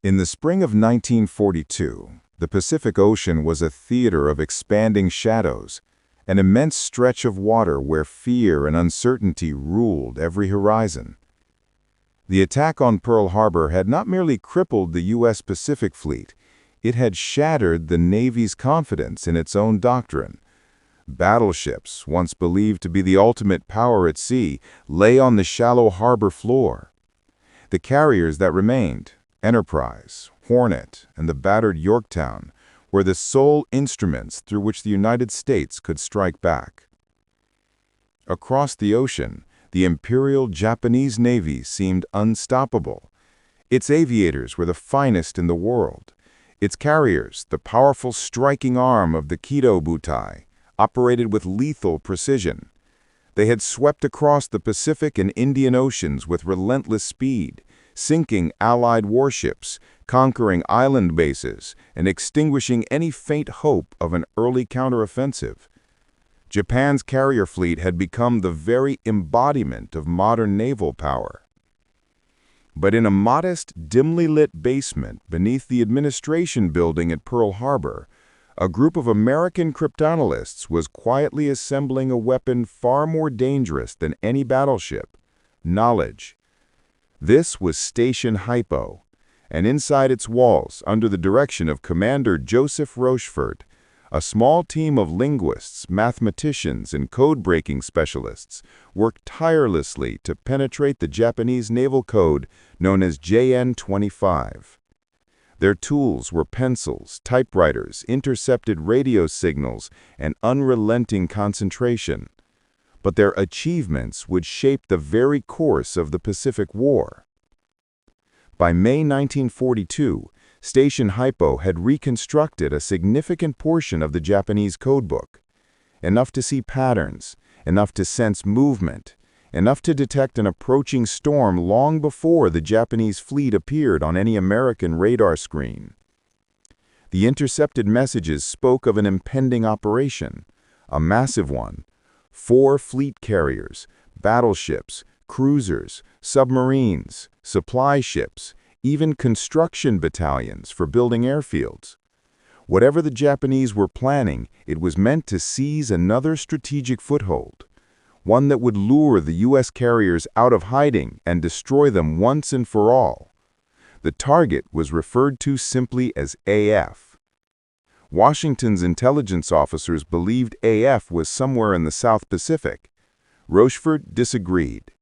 In the spring of 1942, the Pacific Ocean was a theater of expanding shadows, an immense stretch of water where fear and uncertainty ruled every horizon. The attack on Pearl Harbor had not merely crippled the U.S. Pacific Fleet, it had shattered the Navy's confidence in its own doctrine. Battleships, once believed to be the ultimate power at sea, lay on the shallow harbor floor. The carriers that remained, Enterprise, Hornet, and the battered Yorktown, were the sole instruments through which the United States could strike back. Across the ocean, the Imperial Japanese Navy seemed unstoppable. Its aviators were the finest in the world. Its carriers, the powerful striking arm of the codebreaking, operated with lethal precision. They had swept across the Pacific and Indian Oceans with relentless speed, sinking Allied warships, conquering island bases, and extinguishing any faint hope of an early counteroffensive. Japan's carrier fleet had become the very embodiment of modern naval power. But in a modest, dimly lit basement beneath the administration building at Pearl Harbor, a group of American cryptanalysts was quietly assembling a weapon far more dangerous than any battleship: knowledge. This was Station HYPO, and inside its walls, under the direction of Commander Joseph Rochefort, a small team of linguists, mathematicians, and code-breaking specialists worked tirelessly to penetrate the Japanese naval code known as JN-25. Their tools were pencils, typewriters, intercepted radio signals, and unrelenting concentration. But their achievements would shape the very course of the Pacific War. By May 1942, Station HYPO had reconstructed a significant portion of the Japanese codebook. Enough to see patterns, enough to sense movement, enough to detect an approaching storm long before the Japanese fleet appeared on any American radar screen. The intercepted messages spoke of an impending operation, a massive one. 4 fleet carriers, battleships, cruisers, submarines, supply ships, even construction battalions for building airfields. Whatever the Japanese were planning, it was meant to seize another strategic foothold, one that would lure the U.S. carriers out of hiding and destroy them once and for all. The target was referred to simply as AF. Washington's intelligence officers believed AF was somewhere in the South Pacific. Rochefort disagreed.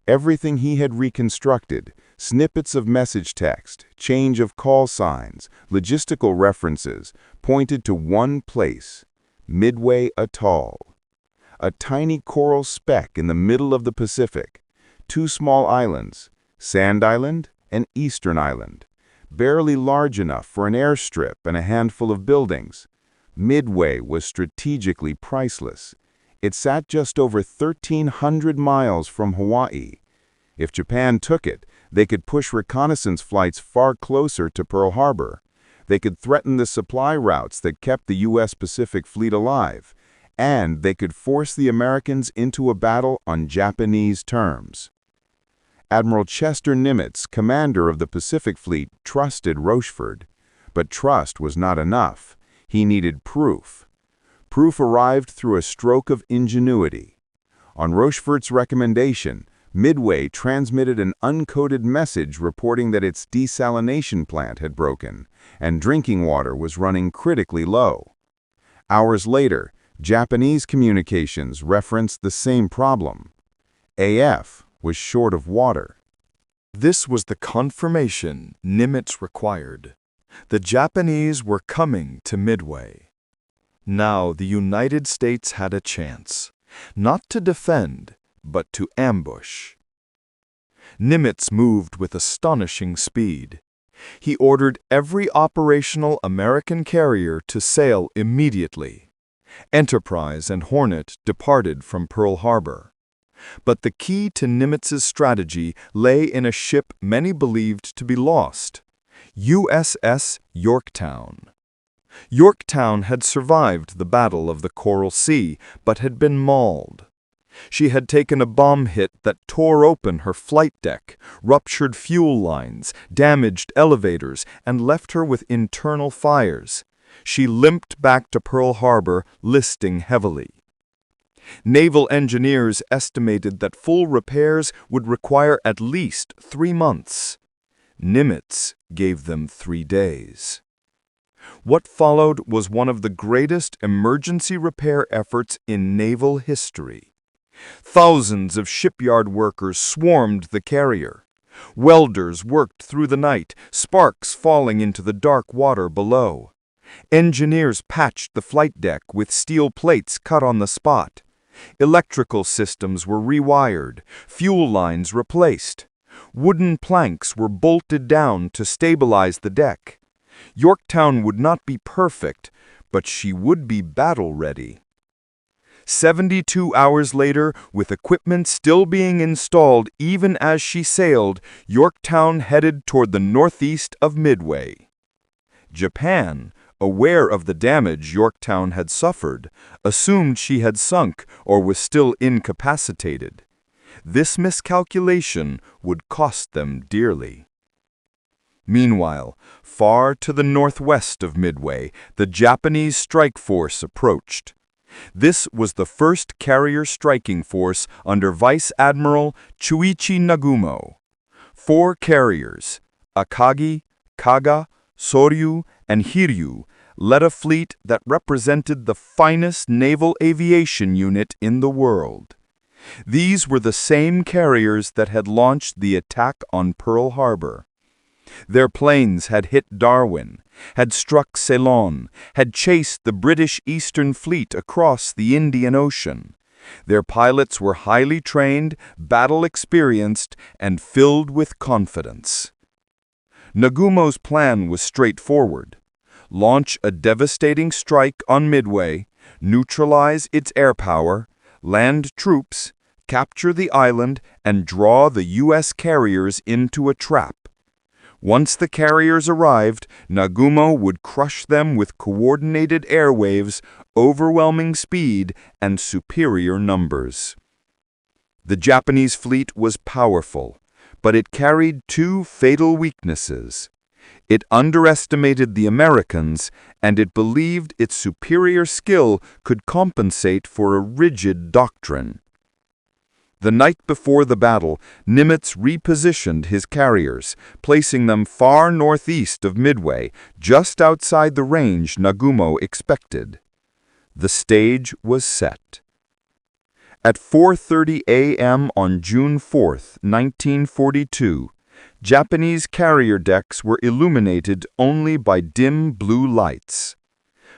Everything he had reconstructed, snippets of message text, change of call signs, logistical references, pointed to one place: Midway Atoll. A tiny coral speck in the middle of the Pacific. 2 small islands, Sand Island and Eastern Island, barely large enough for an airstrip and a handful of buildings. Midway was strategically priceless. It sat just over 1,300 miles from Hawaii. If Japan took it, they could push reconnaissance flights far closer to Pearl Harbor. They could threaten the supply routes that kept the U.S. Pacific Fleet alive. And they could force the Americans into a battle on Japanese terms. Admiral Chester Nimitz, commander of the Pacific Fleet, trusted Rochefort. But trust was not enough. He needed proof. Proof arrived through a stroke of ingenuity. On Rochefort's recommendation, Midway transmitted an uncoded message reporting that its desalination plant had broken, and drinking water was running critically low. Hours later, Japanese communications referenced the same problem. AF was short of water. This was the confirmation Nimitz required. The Japanese were coming to Midway. Now the United States had a chance, not to defend, but to ambush. Nimitz moved with astonishing speed. He ordered every operational American carrier to sail immediately. Enterprise and Hornet departed from Pearl Harbor. But the key to Nimitz's strategy lay in a ship many believed to be lost: USS Yorktown. Yorktown had survived the Battle of the Coral Sea, but had been mauled. She had taken a bomb hit that tore open her flight deck, ruptured fuel lines, damaged elevators, and left her with internal fires. She limped back to Pearl Harbor, listing heavily. Naval engineers estimated that full repairs would require at least 3 months. Nimitz gave them 3 days. What followed was one of the greatest emergency repair efforts in naval history. Thousands of shipyard workers swarmed the carrier. Welders worked through the night, sparks falling into the dark water below. Engineers patched the flight deck with steel plates cut on the spot. Electrical systems were rewired, fuel lines replaced. Wooden planks were bolted down to stabilize the deck. Yorktown would not be perfect, but she would be battle-ready. 72 hours later, with equipment still being installed even as she sailed, Yorktown headed toward the northeast of Midway. Japan, aware of the damage Yorktown had suffered, assumed she had sunk or was still incapacitated. This miscalculation would cost them dearly. Meanwhile, far to the northwest of Midway, the Japanese strike force approached. This was the first carrier striking force under Vice Admiral Chuichi Nagumo. 4 carriers, Akagi, Kaga, Soryu, and Hiryu, led a fleet that represented the finest naval aviation unit in the world. These were the same carriers that had launched the attack on Pearl Harbor. Their planes had hit Darwin, had struck Ceylon, had chased the British Eastern Fleet across the Indian Ocean. Their pilots were highly trained, battle-experienced, and filled with confidence. Nagumo's plan was straightforward. Launch a devastating strike on Midway, neutralize its air power, land troops, capture the island, and draw the U.S. carriers into a trap. Once the carriers arrived, Nagumo would crush them with coordinated air waves, overwhelming speed, and superior numbers. The Japanese fleet was powerful, but it carried 2 fatal weaknesses. It underestimated the Americans, and it believed its superior skill could compensate for a rigid doctrine. The night before the battle, Nimitz repositioned his carriers, placing them far northeast of Midway, just outside the range Nagumo expected. The stage was set. At 4:30 a.m. on June 4, 1942, Japanese carrier decks were illuminated only by dim blue lights.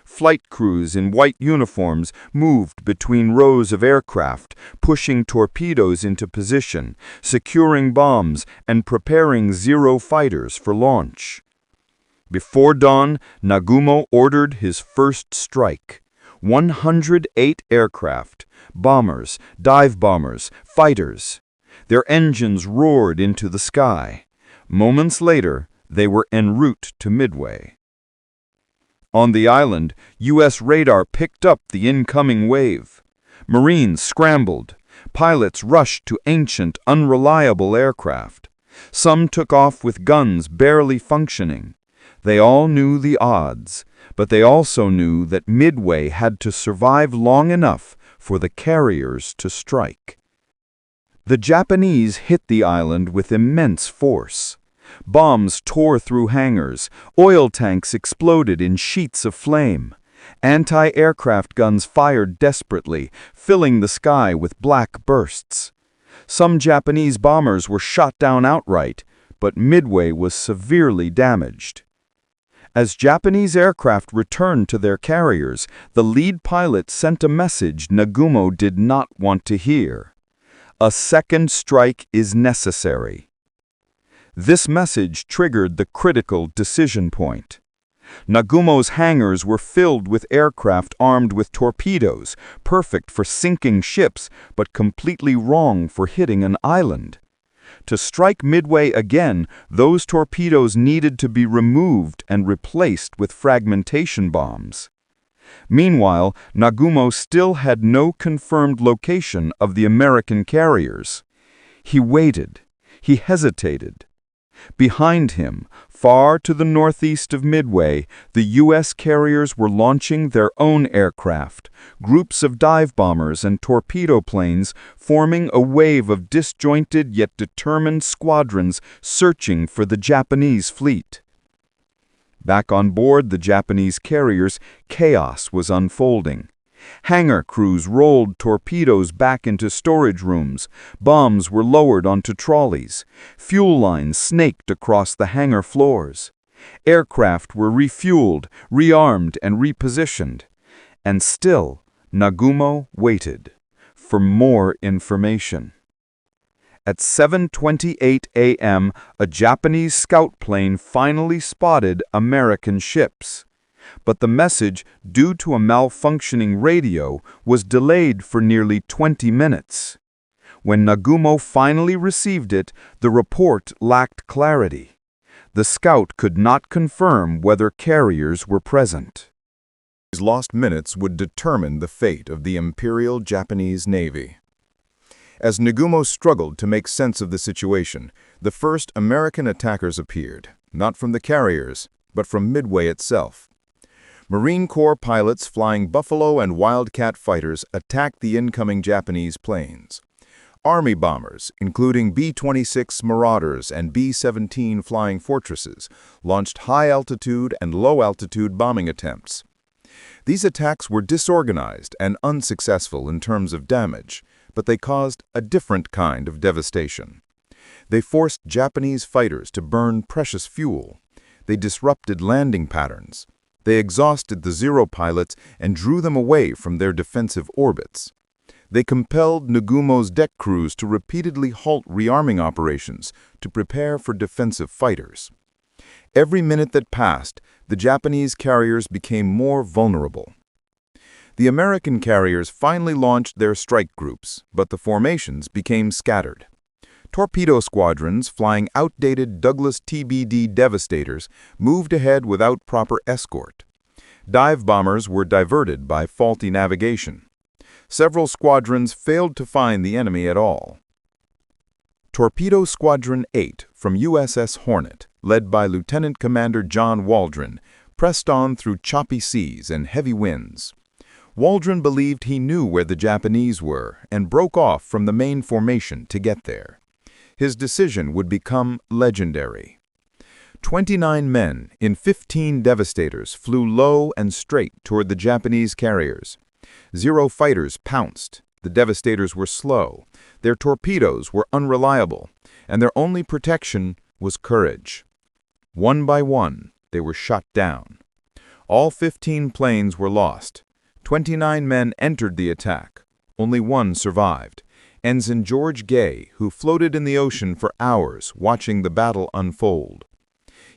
Flight crews in white uniforms moved between rows of aircraft, pushing torpedoes into position, securing bombs, and preparing Zero fighters for launch. Before dawn, Nagumo ordered his first strike. 108 aircraft, bombers, dive bombers, fighters. Their engines roared into the sky. Moments later, they were en route to Midway. On the island, U.S. radar picked up the incoming wave. Marines scrambled. Pilots rushed to ancient, unreliable aircraft. Some took off with guns barely functioning. They all knew the odds, but they also knew that Midway had to survive long enough for the carriers to strike. The Japanese hit the island with immense force. Bombs tore through hangars, oil tanks exploded in sheets of flame. Anti-aircraft guns fired desperately, filling the sky with black bursts. Some Japanese bombers were shot down outright, but Midway was severely damaged. As Japanese aircraft returned to their carriers, the lead pilot sent a message Nagumo did not want to hear. A second strike is necessary. This message triggered the critical decision point. Nagumo's hangars were filled with aircraft armed with torpedoes, perfect for sinking ships, but completely wrong for hitting an island. To strike Midway again, those torpedoes needed to be removed and replaced with fragmentation bombs. Meanwhile, Nagumo still had no confirmed location of the American carriers. He waited. He hesitated. Behind him, far to the northeast of Midway, the U.S. carriers were launching their own aircraft, groups of dive bombers and torpedo planes forming a wave of disjointed yet determined squadrons searching for the Japanese fleet. Back on board the Japanese carriers, chaos was unfolding. Hangar crews rolled torpedoes back into storage rooms, bombs were lowered onto trolleys, fuel lines snaked across the hangar floors. Aircraft were refueled, rearmed, and repositioned. And still, Nagumo waited for more information. At 7:28 a.m., a Japanese scout plane finally spotted American ships. But the message, due to a malfunctioning radio, was delayed for nearly 20 minutes. When Nagumo finally received it, the report lacked clarity. The scout could not confirm whether carriers were present. These lost minutes would determine the fate of the Imperial Japanese Navy. As Nagumo struggled to make sense of the situation, the first American attackers appeared, not from the carriers, but from Midway itself. Marine Corps pilots flying Buffalo and Wildcat fighters attacked the incoming Japanese planes. Army bombers, including B-26 Marauders and B-17 Flying Fortresses, launched high-altitude and low-altitude bombing attempts. These attacks were disorganized and unsuccessful in terms of damage, but they caused a different kind of devastation. They forced Japanese fighters to burn precious fuel. They disrupted landing patterns. They exhausted the Zero pilots and drew them away from their defensive orbits. They compelled Nagumo's deck crews to repeatedly halt rearming operations to prepare for defensive fighters. Every minute that passed, the Japanese carriers became more vulnerable. The American carriers finally launched their strike groups, but the formations became scattered. Torpedo squadrons flying outdated Douglas TBD Devastators moved ahead without proper escort. Dive bombers were diverted by faulty navigation. Several squadrons failed to find the enemy at all. Torpedo Squadron 8 from USS Hornet, led by Lieutenant Commander John Waldron, pressed on through choppy seas and heavy winds. Waldron believed he knew where the Japanese were and broke off from the main formation to get there. His decision would become legendary. 29 men in 15 Devastators flew low and straight toward the Japanese carriers. Zero fighters pounced. The Devastators were slow. Their torpedoes were unreliable, and their only protection was courage. One by one, they were shot down. All 15 planes were lost. 29 men entered the attack. Only one survived. Ensign George Gay, who floated in the ocean for hours watching the battle unfold.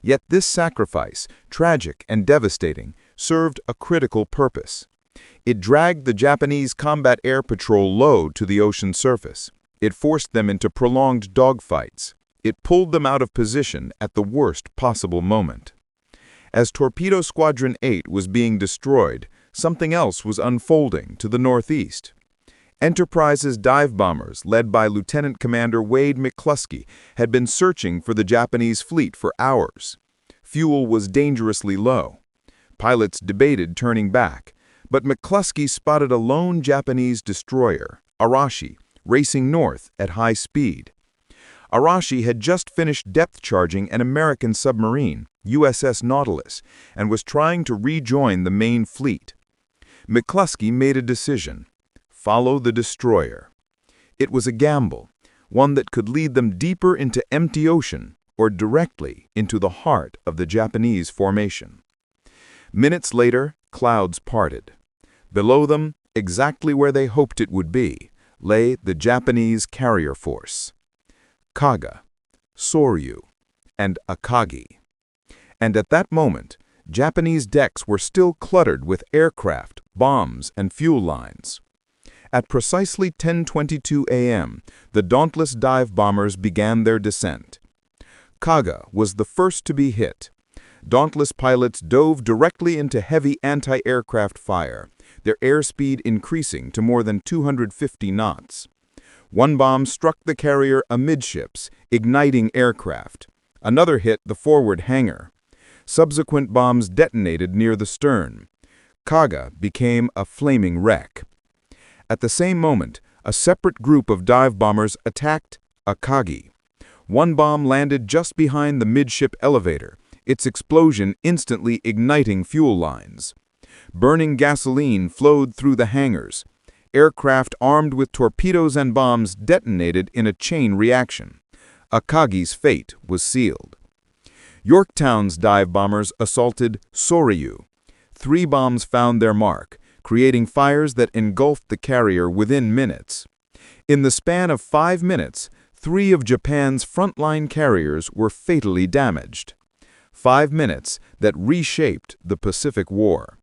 Yet this sacrifice, tragic and devastating, served a critical purpose. It dragged the Japanese combat air patrol low to the ocean surface. It forced them into prolonged dogfights. It pulled them out of position at the worst possible moment. As Torpedo Squadron 8 was being destroyed, something else was unfolding to the northeast. Enterprise's dive bombers, led by Lieutenant Commander Wade McCluskey, had been searching for the Japanese fleet for hours. Fuel was dangerously low. Pilots debated turning back, but McCluskey spotted a lone Japanese destroyer, Arashi, racing north at high speed. Arashi had just finished depth charging an American submarine, USS Nautilus, and was trying to rejoin the main fleet. McCluskey made a decision. Follow the destroyer. It was a gamble, one that could lead them deeper into empty ocean or directly into the heart of the Japanese formation. Minutes later, clouds parted. Below them, exactly where they hoped it would be, lay the Japanese carrier force. Kaga, Soryu, and Akagi. And at that moment, Japanese decks were still cluttered with aircraft, bombs, and fuel lines. At precisely 10:22 a.m., the Dauntless dive bombers began their descent. Kaga was the first to be hit. Dauntless pilots dove directly into heavy anti-aircraft fire, their airspeed increasing to more than 250 knots. One bomb struck the carrier amidships, igniting aircraft. Another hit the forward hangar. Subsequent bombs detonated near the stern. Kaga became a flaming wreck. At the same moment, a separate group of dive bombers attacked Akagi. One bomb landed just behind the midship elevator, its explosion instantly igniting fuel lines. Burning gasoline flowed through the hangars. Aircraft armed with torpedoes and bombs detonated in a chain reaction. Akagi's fate was sealed. Yorktown's dive bombers assaulted Soryu. 3 bombs found their mark, creating fires that engulfed the carrier within minutes. In the span of 5 minutes, 3 of Japan's frontline carriers were fatally damaged. 5 minutes that reshaped the Pacific War.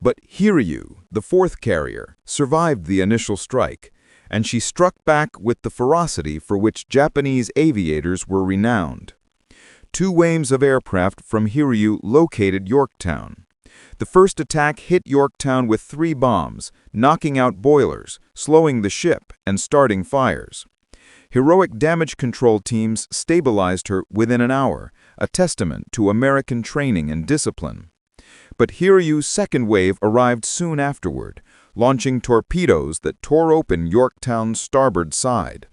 But Hiryu, the 4th carrier, survived the initial strike, and she struck back with the ferocity for which Japanese aviators were renowned. 2 waves of aircraft from Hiryu located Yorktown. The first attack hit Yorktown with 3 bombs, knocking out boilers, slowing the ship, and starting fires. Heroic damage control teams stabilized her within an hour, a testament to American training and discipline. But Hiryu's second wave arrived soon afterward, launching torpedoes that tore open Yorktown's starboard side.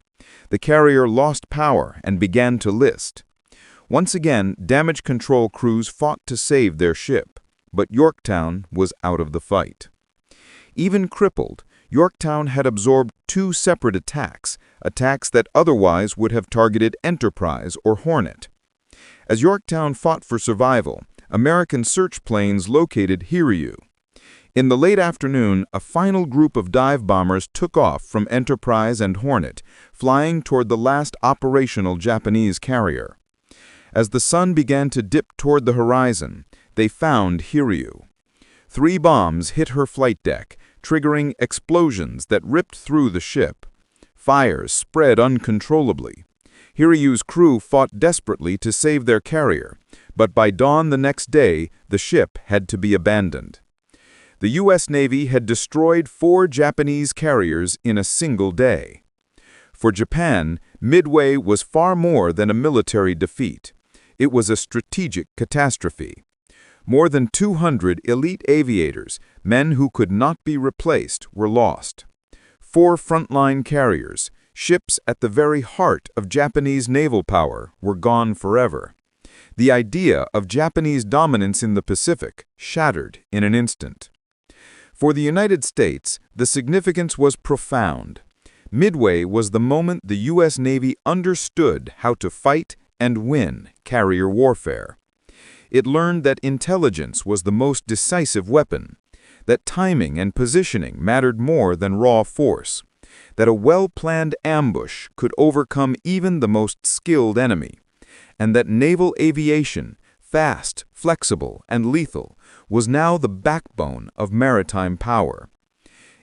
The carrier lost power and began to list. Once again, damage control crews fought to save their ship, but Yorktown was out of the fight. Even crippled, Yorktown had absorbed 2 separate attacks that otherwise would have targeted Enterprise or Hornet. As Yorktown fought for survival, American search planes located Hiryu. In the late afternoon, a final group of dive bombers took off from Enterprise and Hornet, flying toward the last operational Japanese carrier. As the sun began to dip toward the horizon, they found Hiryu. 3 bombs hit her flight deck, triggering explosions that ripped through the ship. Fires spread uncontrollably. Hiryu's crew fought desperately to save their carrier, but by dawn the next day, the ship had to be abandoned. The U.S. Navy had destroyed 4 Japanese carriers in a single day. For Japan, Midway was far more than a military defeat. It was a strategic catastrophe. More than 200 elite aviators, men who could not be replaced, were lost. 4 frontline carriers, ships at the very heart of Japanese naval power, were gone forever. The idea of Japanese dominance in the Pacific shattered in an instant. For the United States, the significance was profound. Midway was the moment the U.S. Navy understood how to fight and win carrier warfare. It learned that intelligence was the most decisive weapon, that timing and positioning mattered more than raw force, that a well-planned ambush could overcome even the most skilled enemy, and that naval aviation, fast, flexible, and lethal, was now the backbone of maritime power.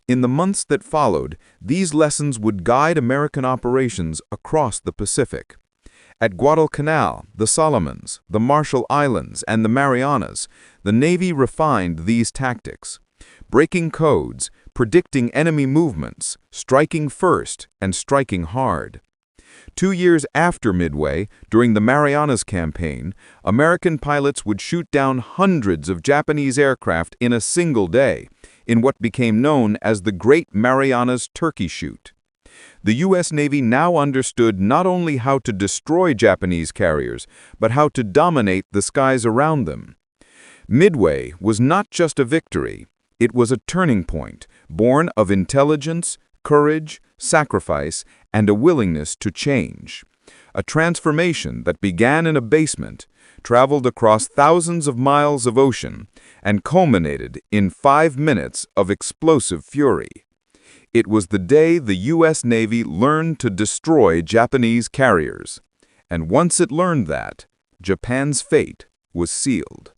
In the months that followed, these lessons would guide American operations across the Pacific. At Guadalcanal, the Solomons, the Marshall Islands, and the Marianas, the Navy refined these tactics, breaking codes, predicting enemy movements, striking first, and striking hard. 2 years after Midway, during the Marianas Campaign, American pilots would shoot down hundreds of Japanese aircraft in a single day, in what became known as the Great Marianas Turkey Shoot. The U.S. Navy now understood not only how to destroy Japanese carriers, but how to dominate the skies around them. Midway was not just a victory, it was a turning point, born of intelligence, courage, sacrifice, and a willingness to change. A transformation that began in a basement, traveled across thousands of miles of ocean, and culminated in 5 minutes of explosive fury. It was the day the U.S. Navy learned to destroy Japanese carriers. And once it learned that, Japan's fate was sealed.